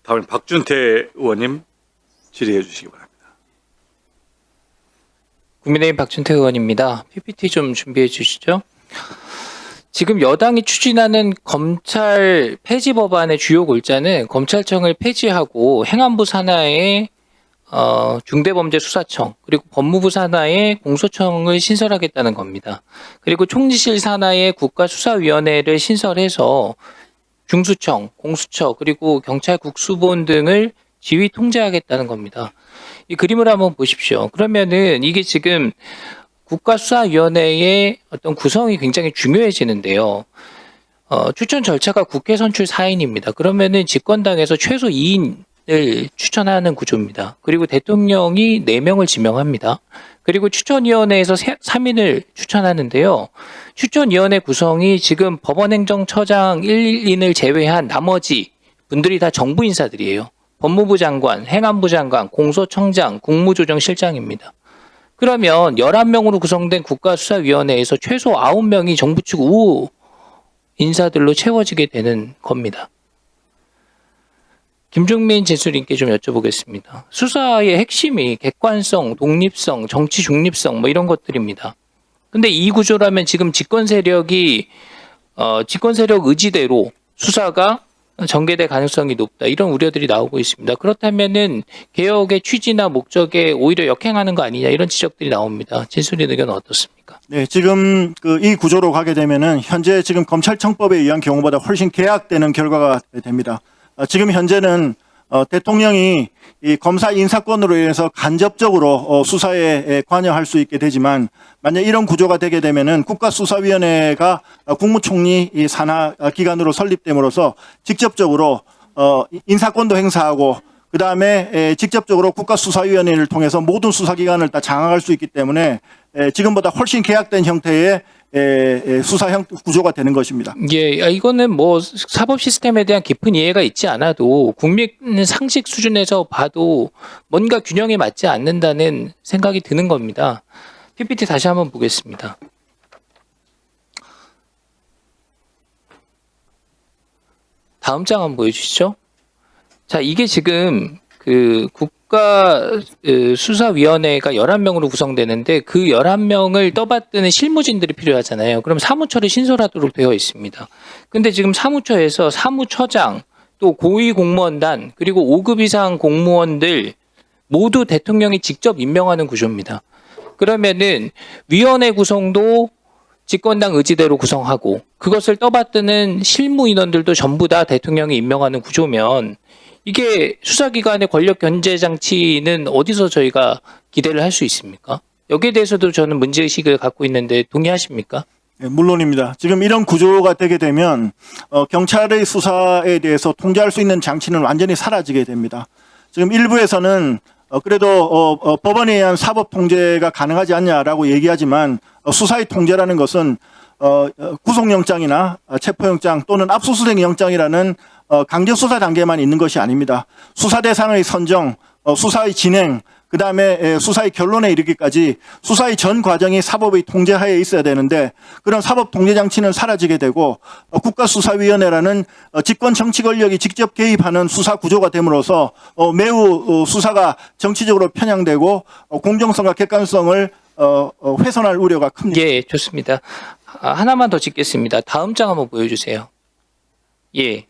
다음에 박준태 의원님 질의해 주시기 바랍니다. 국민의힘 박준태 의원입니다. PPT 좀 준비해 주시죠. 지금 여당이 추진하는 검찰 폐지 법안의 주요 골자는 검찰청을 폐지하고 행안부 산하의 중대범죄수사청 그리고 법무부 산하의 공소청을 신설하겠다는 겁니다. 그리고 총리실 산하의 국가수사위원회를 신설해서 중수청, 공수처 그리고 경찰 국수본 등을 지휘 통제하겠다는 겁니다. 이 그림을 한번 보십시오. 그러면은 이게 지금 국가수사위원회의 어떤 구성이 굉장히 중요해지는데요. 추천 절차가 국회 선출 4인입니다. 그러면은 집권당에서 최소 2인을 추천하는 구조입니다. 그리고 대통령이 4명을 지명합니다. 그리고 추천위원회에서 3인을 추천하는데요. 추천위원회 구성이 지금 법원행정처장 1인을 제외한 나머지 분들이 다 정부 인사들이에요. 법무부 장관, 행안부 장관, 공소청장, 국무조정실장입니다. 그러면 11명으로 구성된 국가수사위원회에서 최소 9명이 정부 측 우호 인사들로 채워지게 되는 겁니다. 김종민 진술인께 좀 여쭤보겠습니다. 수사의 핵심이 객관성, 독립성, 정치 중립성 뭐 이런 것들입니다. 근데 이 구조라면 지금 집권 세력 의지대로 수사가 전개될 가능성이 높다. 이런 우려들이 나오고 있습니다. 그렇다면은 개혁의 취지나 목적에 오히려 역행하는 거 아니냐 이런 지적들이 나옵니다. 진술인 의견은 어떻습니까? 네, 지금 이 구조로 가게 되면은 현재 지금 검찰청법에 의한 경우보다 훨씬 개약되는 결과가 됩니다. 지금 현재는 대통령이 이 검사 인사권으로 인해서 간접적으로 수사에 관여할 수 있게 되지만 만약 이런 구조가 되게 되면은 국가수사위원회가 국무총리 이 산하 기관으로 설립됨으로써 직접적으로 인사권도 행사하고 그 다음에 직접적으로 국가수사위원회를 통해서 모든 수사기관을 다 장악할 수 있기 때문에 지금보다 훨씬 개약된 형태의 수사형 구조가 되는 것입니다. 예, 이거는 뭐 사법 시스템에 대한 깊은 이해가 있지 않아도 국민 상식 수준에서 봐도 뭔가 균형에 맞지 않는다는 생각이 드는 겁니다. PPT 다시 한번 보겠습니다. 다음 장 한번 보여주시죠. 자, 이게 지금 국가수사위원회가 11명으로 구성되는데 그 11명을 떠받드는 실무진들이 필요하잖아요. 그럼 사무처를 신설하도록 되어 있습니다. 근데 지금 사무처에서 사무처장, 또 고위공무원단, 그리고 5급 이상 공무원들 모두 대통령이 직접 임명하는 구조입니다. 그러면은 위원회 구성도 집권당 의지대로 구성하고 그것을 떠받드는 실무 인원들도 전부 다 대통령이 임명하는 구조면 이게 수사기관의 권력 견제 장치는 어디서 저희가 기대를 할 수 있습니까? 여기에 대해서도 저는 문제의식을 갖고 있는데 동의하십니까? 네, 물론입니다. 지금 이런 구조가 되게 되면 경찰의 수사에 대해서 통제할 수 있는 장치는 완전히 사라지게 됩니다. 지금 일부에서는 그래도 법원에 의한 사법 통제가 가능하지 않냐라고 얘기하지만 수사의 통제라는 것은 구속영장이나 체포영장 또는 압수수색 영장이라는 강제수사 단계만 있는 것이 아닙니다. 수사 대상의 선정, 수사의 진행, 그 다음에 수사의 결론에 이르기까지 수사의 전 과정이 사법의 통제하에 있어야 되는데 그런 사법 통제 장치는 사라지게 되고 국가수사위원회라는 집권 정치 권력이 직접 개입하는 수사 구조가 됨으로써 매우 수사가 정치적으로 편향되고 공정성과 객관성을 훼손할 우려가 큽니다. 예, 좋습니다. 하나만 더 짚겠습니다. 다음 장 한번 보여주세요. 예,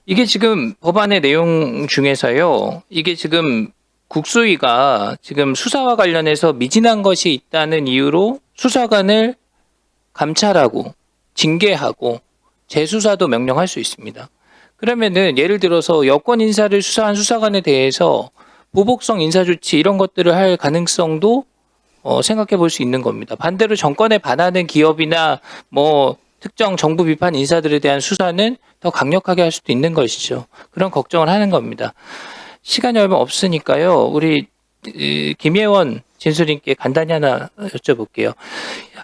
이게 지금 법안의 내용 중에서요. 이게 지금 국수위가 지금 수사와 관련해서 미진한 것이 있다는 이유로 수사관을 감찰하고 징계하고 재수사도 명령할 수 있습니다. 그러면은 예를 들어서 여권 인사를 수사한 수사관에 대해서 보복성 인사조치 이런 것들을 할 가능성도 생각해 볼 수 있는 겁니다. 반대로 정권에 반하는 기업이나 뭐 특정 정부 비판 인사들에 대한 수사는 더 강력하게 할 수도 있는 것이죠. 그런 걱정을 하는 겁니다. 시간이 얼마 없으니까요. 우리 김예원 진술인께 간단히 하나 여쭤볼게요.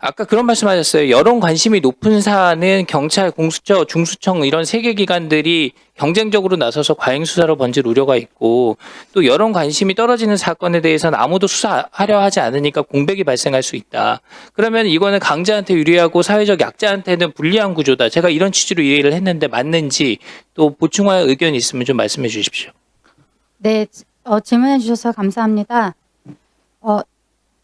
아까 그런 말씀하셨어요. 여론 관심이 높은 사안은 경찰, 공수처, 중수청 이런 3개 기관들이 경쟁적으로 나서서 과잉 수사로 번질 우려가 있고 또 여론 관심이 떨어지는 사건에 대해서는 아무도 수사하려 하지 않으니까 공백이 발생할 수 있다. 그러면 이거는 강자한테 유리하고 사회적 약자한테는 불리한 구조다. 제가 이런 취지로 이해를 했는데 맞는지 또 보충할 의견이 있으면 좀 말씀해 주십시오. 네, 질문해 주셔서 감사합니다.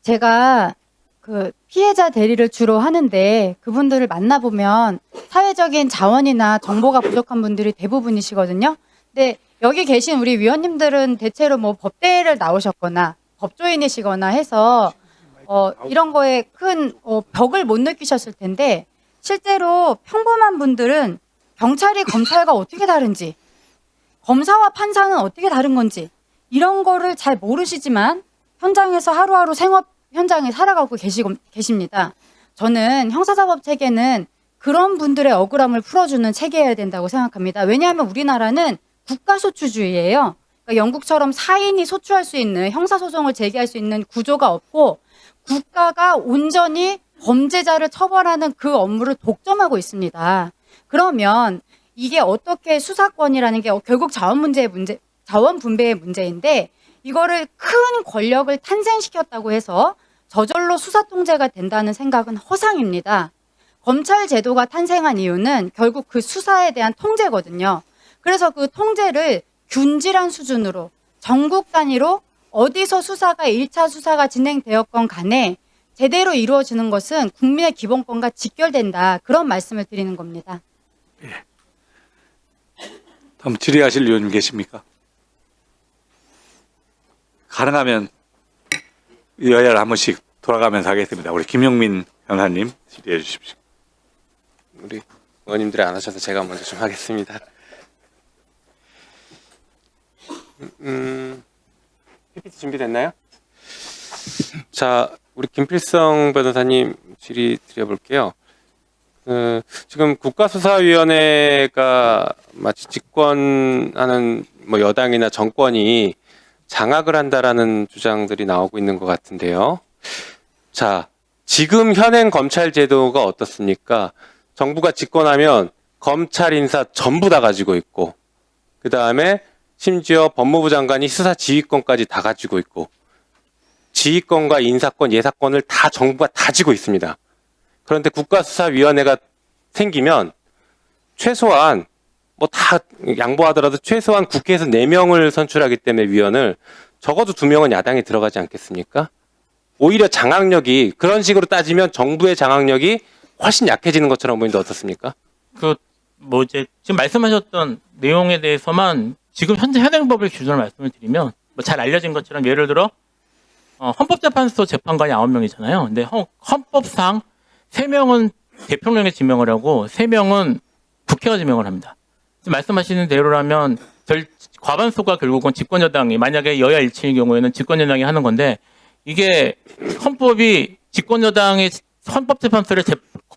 제가 그 피해자 대리를 주로 하는데 그분들을 만나보면 사회적인 자원이나 정보가 부족한 분들이 대부분이시거든요. 근데 여기 계신 우리 위원님들은 대체로 뭐 법대를 나오셨거나 법조인이시거나 해서 이런 거에 큰 벽을 못 느끼셨을 텐데 실제로 평범한 분들은 경찰이 검찰과 어떻게 다른지, 검사와 판사는 어떻게 다른 건지 이런 거를 잘 모르시지만 현장에서 하루하루 생업 현장에 살아가고 계십니다. 저는 형사사법 체계는 그런 분들의 억울함을 풀어주는 체계여야 된다고 생각합니다. 왜냐하면 우리나라는 국가소추주의예요. 그러니까 영국처럼 사인이 소추할 수 있는 형사소송을 제기할 수 있는 구조가 없고 국가가 온전히 범죄자를 처벌하는 그 업무를 독점하고 있습니다. 그러면 이게 어떻게 수사권이라는 게 결국 자원 분배의 문제인데 이거를 큰 권력을 탄생시켰다고 해서 저절로 수사 통제가 된다는 생각은 허상입니다. 검찰 제도가 탄생한 이유는 결국 그 수사에 대한 통제거든요. 그래서 그 통제를 균질한 수준으로 전국 단위로 어디서 수사가 1차 수사가 진행되었건 간에 제대로 이루어지는 것은 국민의 기본권과 직결된다. 그런 말씀을 드리는 겁니다. 다음 질의하실 의원님 계십니까? 가능하면 여야를 한 번씩 돌아가면서 하겠습니다. 우리 김용민 변호사님 질의해 주십시오. 우리 의원님들이 안 하셔서 제가 먼저 좀 하겠습니다. PPT 준비됐나요? 자, 우리 김필성 변호사님 질의 드려볼게요. 지금 국가수사위원회가 마치 집권하는 뭐 여당이나 정권이 장악을 한다라는 주장들이 나오고 있는 것 같은데요. 자, 지금 현행 검찰 제도가 어떻습니까? 정부가 집권하면 검찰 인사 전부 다 가지고 있고, 그 다음에 심지어 법무부 장관이 수사 지휘권까지 다 가지고 있고, 지휘권과 인사권, 예사권을 다 정부가 다 쥐고 있습니다. 그런데 국가수사위원회가 생기면 최소한 뭐 다 양보하더라도 최소한 국회에서 4명을 선출하기 때문에 위원을 적어도 2명은 야당이 들어가지 않겠습니까? 오히려 장악력이 그런 식으로 따지면 정부의 장악력이 훨씬 약해지는 것처럼 보이는데 어떻습니까? 뭐 이제 지금 말씀하셨던 내용에 대해서만 지금 현재 현행법의 기준을 말씀을 드리면 뭐 잘 알려진 것처럼 예를 들어 헌법재판소 재판관이 9명이잖아요. 근데 헌법상 3명은 대통령이 지명을 하고 3명은 국회가 지명을 합니다. 지금 말씀하시는 대로라면 과반수가 결국은 집권여당이 만약에 여야 일치의 경우에는 집권여당이 하는 건데 이게 헌법이 집권여당의 헌법재판소를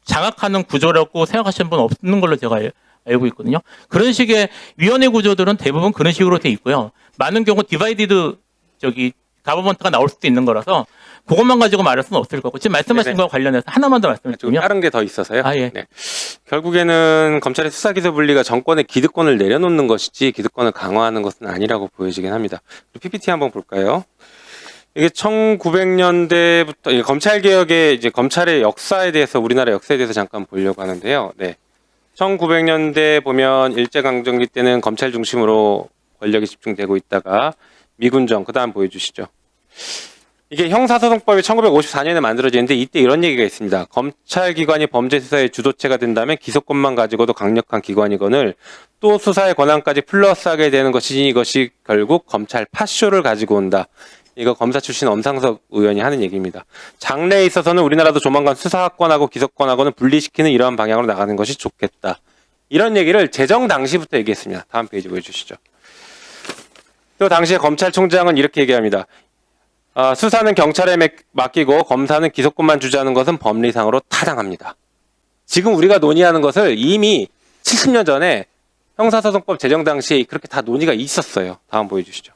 장악하는 구조라고 생각하시는 분 없는 걸로 제가 알고 있거든요. 그런 식의 위원회 구조들은 대부분 그런 식으로 돼 있고요. 많은 경우 디바이디드 가버먼트가 나올 수도 있는 거라서 그것만 가지고 말할 수는 없을 거고 지금 말씀하신 거와 관련해서 하나만 더 말씀을 드리면 다른 게 더 있어서요. 예. 네. 결국에는 검찰의 수사기소 분리가 정권의 기득권을 내려놓는 것이지 기득권을 강화하는 것은 아니라고 보여지긴 합니다. PPT 한번 볼까요? 이게 1900년대부터 검찰개혁의 이제 검찰의 역사에 대해서 우리나라 역사에 대해서 잠깐 보려고 하는데요. 네. 1900년대 보면 일제강점기 때는 검찰 중심으로 권력이 집중되고 있다가 미군정 그다음 보여주시죠. 이게 형사소송법이 1954년에 만들어지는데 이때 이런 얘기가 있습니다. 검찰기관이 범죄 수사의 주도체가 된다면 기소권만 가지고도 강력한 기관이건을 또 수사의 권한까지 플러스하게 되는 것이니 이것이 결국 검찰 파쇼를 가지고 온다. 이거 검사 출신 엄상석 의원이 하는 얘기입니다. 장래에 있어서는 우리나라도 조만간 수사권하고 기소권하고는 분리시키는 이러한 방향으로 나가는 것이 좋겠다. 이런 얘기를 제정 당시부터 얘기했습니다. 다음 페이지 보여주시죠. 또 당시에 검찰총장은 이렇게 얘기합니다. 수사는 경찰에 맡기고 검사는 기소권만 주자는 것은 법리상으로 타당합니다. 지금 우리가 논의하는 것을 이미 70년 전에 형사소송법 제정 당시에 그렇게 다 논의가 있었어요. 다음 보여주시죠.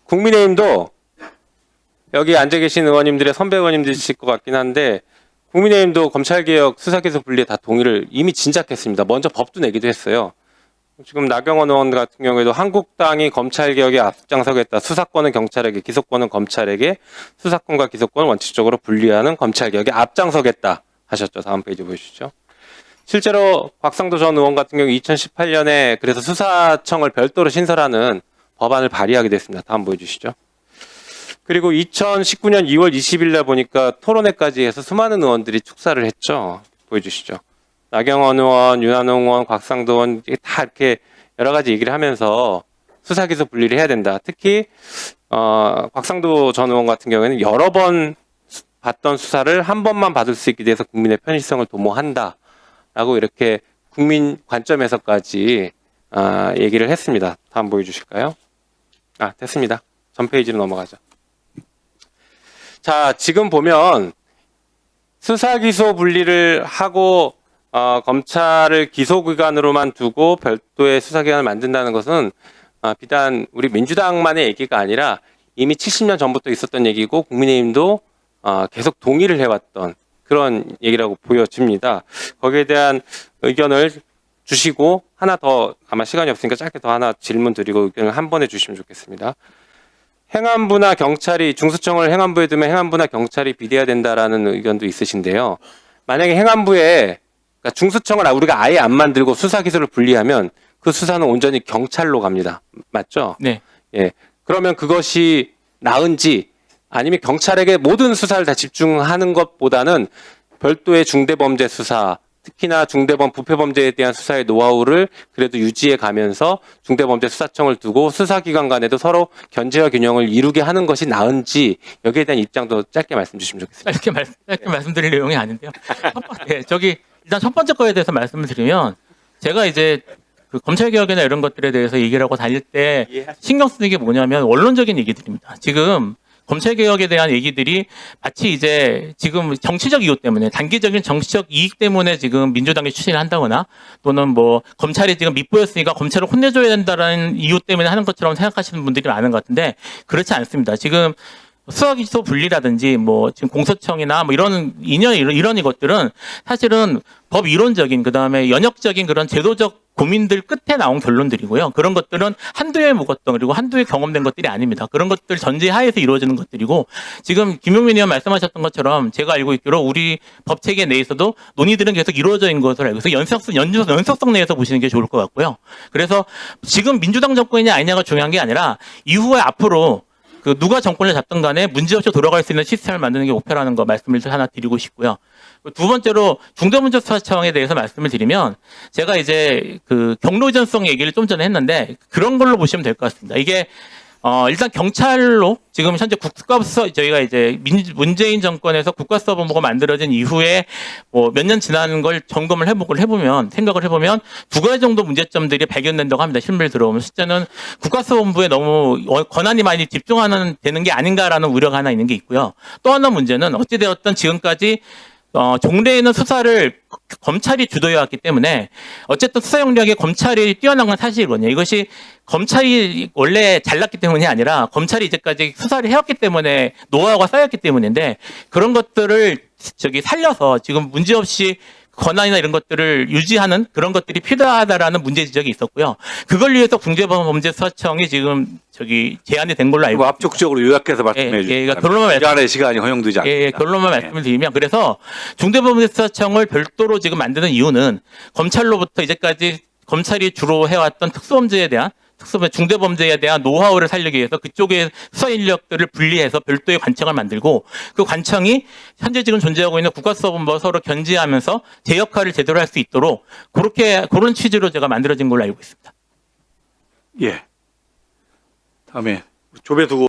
국민의힘도 여기 앉아 계신 의원님들의 선배 의원님들이실 것 같긴 한데 국민의힘도 검찰개혁 수사기소 분리에 다 동의를 이미 진작했습니다. 먼저 법도 내기도 했어요. 지금 나경원 의원 같은 경우에도 한국당이 검찰개혁에 앞장서겠다. 수사권은 경찰에게, 기소권은 검찰에게, 수사권과 기소권을 원칙적으로 분리하는 검찰개혁에 앞장서겠다 하셨죠. 다음 페이지 보여주시죠. 실제로 곽상도 전 의원 같은 경우 2018년에 그래서 수사청을 별도로 신설하는 법안을 발의하게 됐습니다. 다음 보여주시죠. 그리고 2019년 2월 20일 날 보니까 토론회까지 해서 수많은 의원들이 축사를 했죠. 보여주시죠. 나경원 의원, 윤한홍 의원, 곽상도 의원 다 이렇게 여러 가지 얘기를 하면서 수사기소 분리를 해야 된다. 특히 곽상도 전 의원 같은 경우에는 여러 번 받던 수사를 한 번만 받을 수 있게 돼서 국민의 편의성을 도모한다라고 이렇게 국민 관점에서까지 얘기를 했습니다. 다음 보여주실까요? 됐습니다. 전 페이지로 넘어가죠. 자, 지금 보면 수사기소 분리를 하고 검찰을 기소기관으로만 두고 별도의 수사기관을 만든다는 것은 비단 우리 민주당만의 얘기가 아니라 이미 70년 전부터 있었던 얘기고 국민의힘도 계속 동의를 해왔던 그런 얘기라고 보여집니다. 거기에 대한 의견을 주시고 하나 더 아마 시간이 없으니까 짧게 더 하나 질문 드리고 의견을 한 번에 주시면 좋겠습니다. 행안부나 경찰이 중수청을 행안부에 두면 행안부나 경찰이 비대해야 된다라는 의견도 있으신데요. 만약에 행안부에 그러니까 중수청을 우리가 아예 안 만들고 수사 기소를 분리하면 그 수사는 온전히 경찰로 갑니다. 맞죠? 네. 예. 그러면 그것이 나은지 아니면 경찰에게 모든 수사를 다 집중하는 것보다는 별도의 중대범죄 수사, 특히나 중대범 부패범죄에 대한 수사의 노하우를 그래도 유지해 가면서 중대범죄 수사청을 두고 수사기관 간에도 서로 견제와 균형을 이루게 하는 것이 나은지 여기에 대한 입장도 짧게 말씀 주시면 좋겠습니다. 짧게 말씀드릴 내용이 아닌데요. 일단 첫 번째 거에 대해서 말씀을 드리면 제가 이제 그 검찰개혁이나 이런 것들에 대해서 얘기를 하고 다닐 때 신경 쓰는 게 뭐냐면 원론적인 얘기들입니다. 지금 검찰개혁에 대한 얘기들이 마치 이제 지금 정치적 이유 때문에 단기적인 정치적 이익 때문에 지금 민주당이 추진을 한다거나 또는 뭐 검찰이 지금 밑보였으니까 검찰을 혼내줘야 된다는 이유 때문에 하는 것처럼 생각하시는 분들이 많은 것 같은데 그렇지 않습니다. 지금 수사기소 분리라든지 뭐 지금 공소청이나 뭐 이런 것들은 사실은 법 이론적인 그다음에 연역적인 그런 제도적 고민들 끝에 나온 결론들이고요. 그런 것들은 한두 해 묵었던 그리고 한두 해 경험된 것들이 아닙니다. 그런 것들 전제하에서 이루어지는 것들이고 지금 김용민 의원 말씀하셨던 것처럼 제가 알고 있기로 우리 법 체계 내에서도 논의들은 계속 이루어져 있는 것으로 알고 있어서 연속성 내에서 보시는 게 좋을 것 같고요. 그래서 지금 민주당 정권이냐 아니냐가 중요한 게 아니라 이후에 앞으로 그 누가 정권을 잡든 간에 문제없이 돌아갈 수 있는 시스템을 만드는 게 목표라는 거 말씀을 하나 드리고 싶고요. 두 번째로 중대문제수사청에 대해서 말씀을 드리면 제가 이제 그 경로의존성 얘기를 좀 전에 했는데 그런 걸로 보시면 될 것 같습니다. 이게 일단 경찰로 지금 현재 국가수사 저희가 이제 문재인 정권에서 국가수사본부가 만들어진 이후에 뭐 몇 년 지난 걸 점검을 생각을 해보면 두 가지 정도 문제점들이 발견된다고 합니다. 실무에 들어오면 실제는 국가수사본부에 너무 권한이 많이 되는 게 아닌가라는 우려가 하나 있는 게 있고요. 또 하나 문제는 어찌되었든 지금까지 종래에는 수사를 검찰이 주도해 왔기 때문에 어쨌든 수사 영역에 검찰이 뛰어난 건 사실이거든요. 이것이 검찰이 원래 잘났기 때문이 아니라 검찰이 이제까지 수사를 해왔기 때문에 노하우가 쌓였기 때문인데 그런 것들을 살려서 지금 문제없이 권한이나 이런 것들을 유지하는 그런 것들이 필요하다라는 문제 지적이 있었고요. 그걸 위해서 중대범죄수사청이 지금 제안이 된 걸로 알고 있습니다. 압축적으로 요약해서 말씀해 주시면 그러니까 결론만 시간의 시간이 허용되지 않습니다. 결론만 말씀을 드리면 그래서 중대범죄수사청을 별도로 지금 만드는 이유는 검찰로부터 이제까지 검찰이 주로 해왔던 중대범죄에 대한 노하우를 살리기 위해서 그쪽의 수사 인력들을 분리해서 별도의 관청을 만들고 그 관청이 현재 지금 존재하고 있는 국가수사본부와 서로 견제하면서 제 역할을 제대로 할 수 있도록 그런 취지로 제가 만들어진 걸로 알고 있습니다. 예. 다음에 조배 두고